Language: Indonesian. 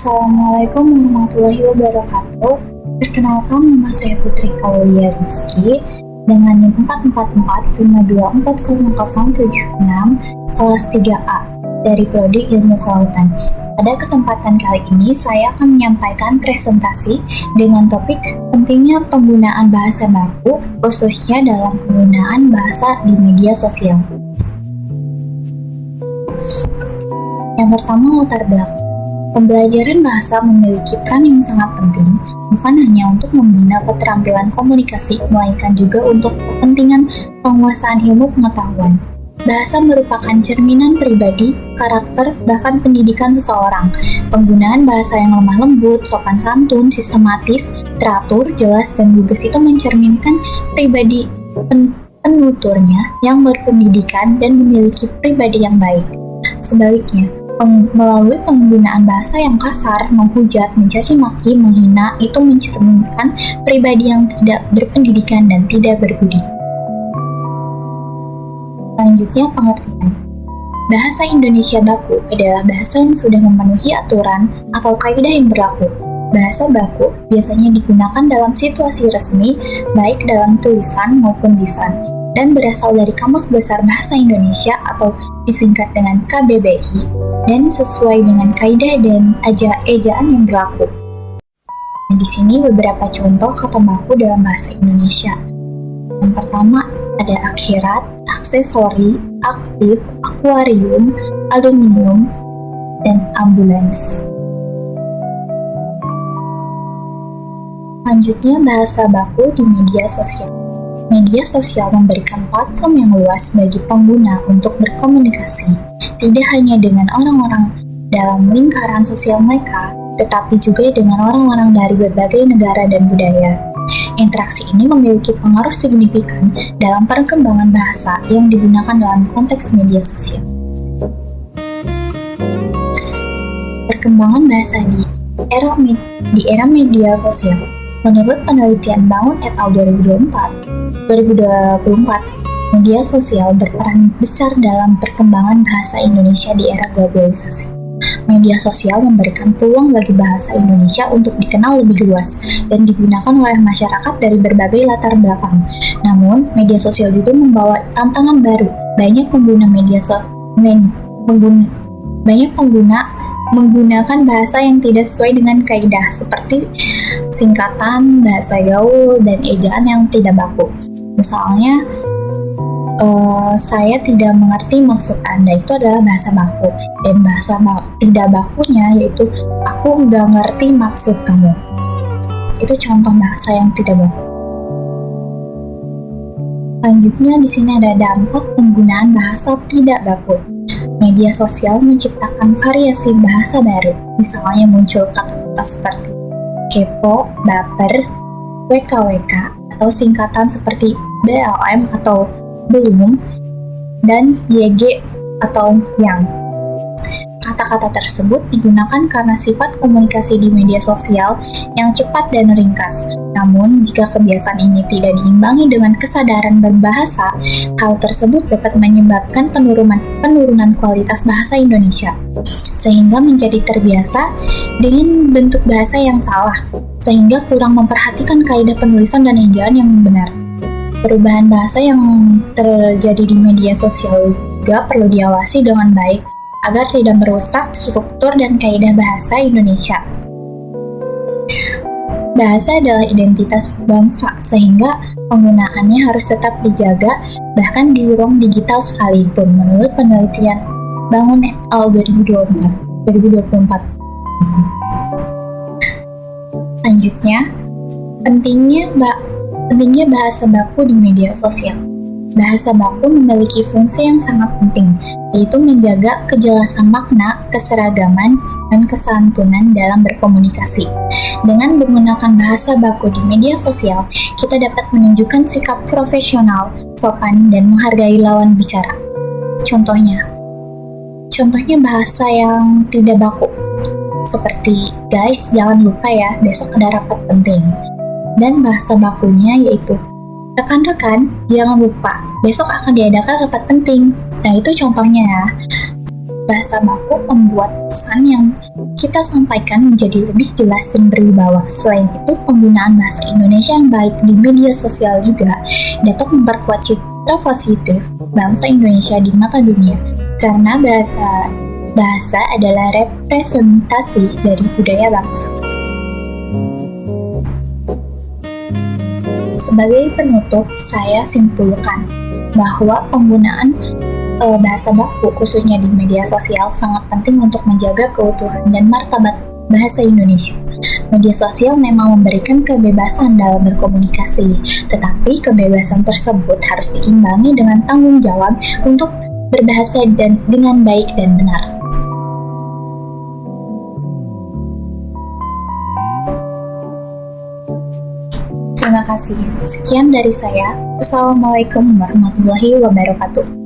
Assalamualaikum warahmatullahi wabarakatuh. Perkenalkan, nama saya Putri Aulia Rizky dengan NIM 44452400076 kelas 3A dari Prodi Ilmu Kelautan. Pada kesempatan kali ini saya akan menyampaikan presentasi dengan topik pentingnya penggunaan bahasa baku, khususnya dalam penggunaan bahasa di media sosial. Yang pertama, latar belakang. Pembelajaran bahasa memiliki peran yang sangat penting, bukan hanya untuk membina keterampilan komunikasi, melainkan juga untuk kepentingan penguasaan ilmu pengetahuan. Bahasa merupakan cerminan pribadi, karakter, bahkan pendidikan seseorang. Penggunaan bahasa yang lemah lembut, sopan santun, sistematis, teratur, jelas, dan lugas itu mencerminkan pribadi penuturnya yang berpendidikan dan memiliki pribadi yang baik. Sebaliknya, melalui penggunaan bahasa yang kasar, menghujat, mencaci maki, menghina, itu mencerminkan pribadi yang tidak berpendidikan dan tidak berbudi. Selanjutnya, pengertian. Bahasa Indonesia baku adalah bahasa yang sudah memenuhi aturan atau kaidah yang berlaku. Bahasa baku biasanya digunakan dalam situasi resmi, baik dalam tulisan maupun lisan, dan berasal dari Kamus Besar Bahasa Indonesia atau disingkat dengan KBBI, dan sesuai dengan kaidah dan ejaan yang berlaku. Nah, di sini beberapa contoh kata baku dalam bahasa Indonesia. Yang pertama ada akhirat, aksesori, aktif, akuarium, aluminium, dan ambulans. Selanjutnya, bahasa baku di media sosial. Media sosial memberikan platform yang luas bagi pengguna untuk berkomunikasi, tidak hanya dengan orang-orang dalam lingkaran sosial mereka, tetapi juga dengan orang-orang dari berbagai negara dan budaya. Interaksi ini memiliki pengaruh signifikan dalam perkembangan bahasa yang digunakan dalam konteks media sosial. Perkembangan bahasa di era media sosial. Menurut penelitian Bangun et al. 2024, media sosial berperan besar dalam perkembangan bahasa Indonesia di era globalisasi. Media sosial memberikan peluang bagi bahasa Indonesia untuk dikenal lebih luas dan digunakan oleh masyarakat dari berbagai latar belakang. Namun, media sosial juga membawa tantangan baru. Banyak pengguna menggunakan bahasa yang tidak sesuai dengan kaidah, seperti singkatan, bahasa gaul, dan ejaan yang tidak baku. Misalnya, saya tidak mengerti maksud Anda, itu adalah bahasa baku. Dan bahasa tidak bakunya yaitu aku nggak ngerti maksud kamu. Itu contoh bahasa yang tidak baku. Selanjutnya di sini ada dampak penggunaan bahasa tidak baku. Media sosial menciptakan variasi bahasa baru. Misalnya muncul kata-kata seperti kepo, baper, WKWK, atau singkatan seperti BLM atau belum, dan YG atau yang. Kata-kata tersebut digunakan karena sifat komunikasi di media sosial yang cepat dan ringkas. Namun, jika kebiasaan ini tidak diimbangi dengan kesadaran berbahasa, hal tersebut dapat menyebabkan penurunan kualitas bahasa Indonesia, sehingga menjadi terbiasa dengan bentuk bahasa yang salah, sehingga kurang memperhatikan kaidah penulisan dan ejaan yang benar. Perubahan bahasa yang terjadi di media sosial juga perlu diawasi dengan baik agar tidak merusak struktur dan kaidah bahasa Indonesia. Bahasa adalah identitas bangsa, sehingga penggunaannya harus tetap dijaga bahkan di ruang digital sekalipun, menurut penelitian Bangun et al. 2024. Selanjutnya, pentingnya bahasa baku di media sosial. Bahasa baku memiliki fungsi yang sangat penting, yaitu menjaga kejelasan makna, keseragaman, dan kesantunan dalam berkomunikasi. Dengan menggunakan bahasa baku di media sosial, kita dapat menunjukkan sikap profesional, sopan, dan menghargai lawan bicara. Contohnya bahasa yang tidak baku, seperti guys, jangan lupa ya, besok ada rapat penting. Dan bahasa bakunya yaitu rekan-rekan, jangan lupa, besok akan diadakan rapat penting. Nah, itu contohnya ya. Bahasa baku membuat pesan yang kita sampaikan menjadi lebih jelas dan berwibawa. Selain itu, penggunaan bahasa Indonesia yang baik di media sosial juga dapat memperkuat citra positif bangsa Indonesia di mata dunia, karena bahasa adalah representasi dari budaya bangsa. Sebagai penutup, saya simpulkan bahwa penggunaan bahasa baku khususnya di media sosial sangat penting untuk menjaga keutuhan dan martabat bahasa Indonesia. Media sosial memang memberikan kebebasan dalam berkomunikasi, tetapi kebebasan tersebut harus diimbangi dengan tanggung jawab untuk berbahasa dengan baik dan benar. Terima kasih. Sekian dari saya. Wassalamualaikum warahmatullahi wabarakatuh.